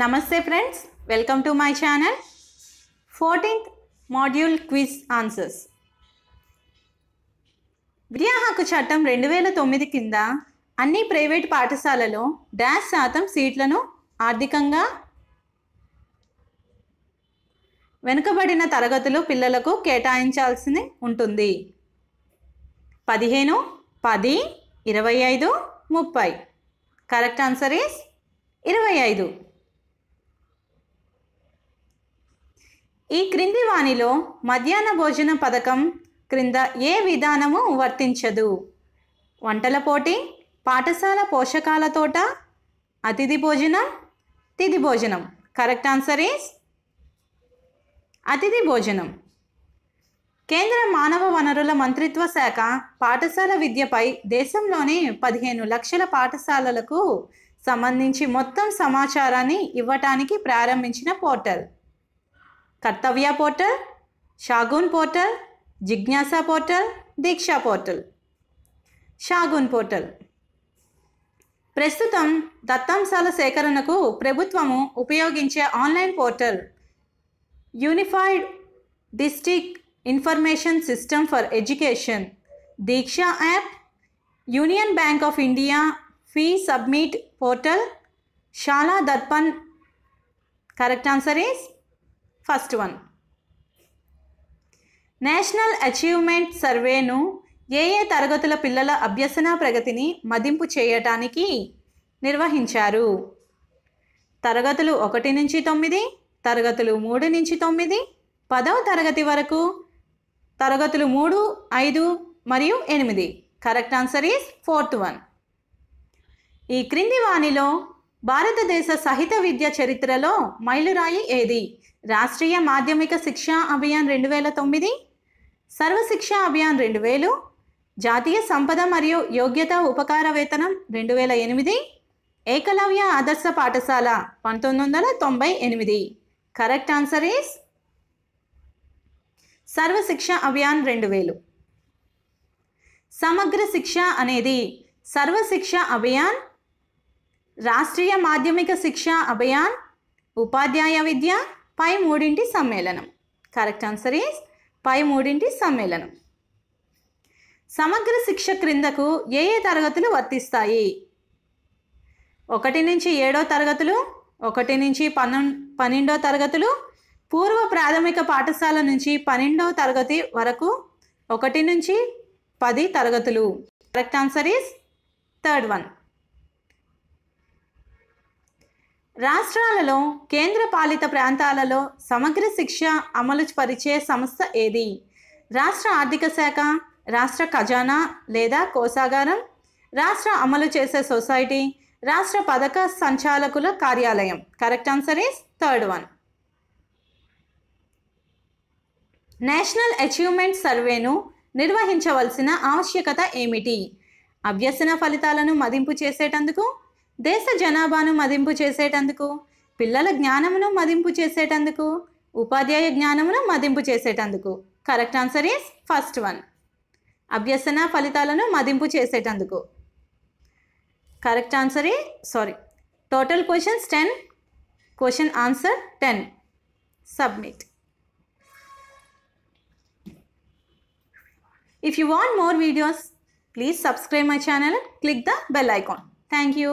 Namaste friends, welcome to my channel. 14th module quiz answers. విద్యా హక్కు చట్టం 2009 కింద అన్ని ప్రైవేట్ పాఠశాలలో %% సీట్లను ఆర్థికంగా వెనుకబడిన తరగతులు పిల్లలకు కేటాయించాల్సి ఉంటుంది. 15, 10, 25, 30. Correct answer is 25. ఈ క్రింది వానిలో మధ్యాహ్న భోజన పథకం క్రింద ఏ విధానము వర్తించదు? వంటల పోటీ, పాఠశాల పోషకాల తోట, అతిథి భోజనం, తిథి భోజనం. కరెక్ట్ ఆన్సర్ ఈస్ అతిథి భోజనం. కేంద్ర మానవ వనరుల మంత్రిత్వ శాఖ పాఠశాల విద్యపై దేశంలోని 15 లక్షల పాఠశాలలకు సంబంధించి మొత్తం సమాచారాన్ని ఇవ్వటానికి ప్రారంభించిన portal. Kartavya portal, Shagun portal, జిజ్ఞాసా portal, Diksha portal. Shagun portal ప్రస్తుతం దత్తాంశాల సేకరణకు ప్రభుత్వము ఉపయోగించే online portal unified district information system for education, Diksha app, Union Bank of India fee submit portal, Shala Darpan. Correct answer is first one. National achievement సర్వేను ఏ తరగతుల పిల్లల అభ్యసన ప్రగతిని మదింపు చేయటానికి నిర్వహించారు? తరగతులు 1 నుంచి 9, తరగతులు 3 నుంచి 9, 10వ తరగతి వరకు, తరగతులు 3, 5 మరియు 8. Correct answer is fourth one. ఈ క్రింది వానిలో భారతదేశ సహిత విద్య చరిత్రలో మైలురాయి ఏది? రాష్ట్రీయ మాధ్యమిక శిక్షా అభియాన్ 2009, సర్వశిక్షా అభియాన్ 2000, జాతీయ సంపద మరియు యోగ్యత ఉపకార వేతనం 2008, ఏకలవ్య ఆదర్శ పాఠశాల 1998. Correct answer is Sarvashiksha Abhiyan 2000. Samagra శిక్ష అనేది సర్వశిక్ష అభియాన్, రాష్ట్రీయ మాధ్యమిక శిక్షా అభియాన్, ఉపాధ్యాయ విద్య, పై మూడింటి సమ్మేళనం. కరెక్ట్ ఆన్సర్ ఈస్ పై మూడింటి సమ్మేళనం. సమగ్ర శిక్ష క్రిందకు ఏ తరగతులు వర్తిస్తాయి? 1 నుంచి 7వ తరగతులు, 1 నుంచి 12వ తరగతులు, పూర్వ ప్రాథమిక పాఠశాల నుంచి 12వ తరగతి వరకు, 1 నుంచి 10 తరగతులు. Correct answer is third one. రాష్ట్రాలలో కేంద్ర పాలిత ప్రాంతాలలో సమగ్ర శిక్ష అమలు పరిచే సంస్థ ఏది? రాష్ట్ర ఆర్థిక శాఖ, రాష్ట్ర ఖజానా లేదా కోశాగారం, రాష్ట్ర అమలు చేసే సొసైటీ, రాష్ట్ర పథక సంచాలకుల కార్యాలయం. Correct answer is third one. National achievement సర్వేను నిర్వహించవలసిన ఆవశ్యకత ఏమిటి? అభ్యసన ఫలితాలను మదింపు చేసేటందుకు, దేశ జనాభాను మదింపు చేసేటందుకు, పిల్లల జ్ఞానమును మదింపు చేసేటందుకు, ఉపాధ్యాయ జ్ఞానమును మదింపు చేసేటందుకు. Correct answer is first one. అభ్యసన ఫలితాలను మదింపు చేసేటందుకు. Correct answer total questions 10, question answer 10. Submit. If you want more videos, please subscribe my channel and click the bell icon. Thank you.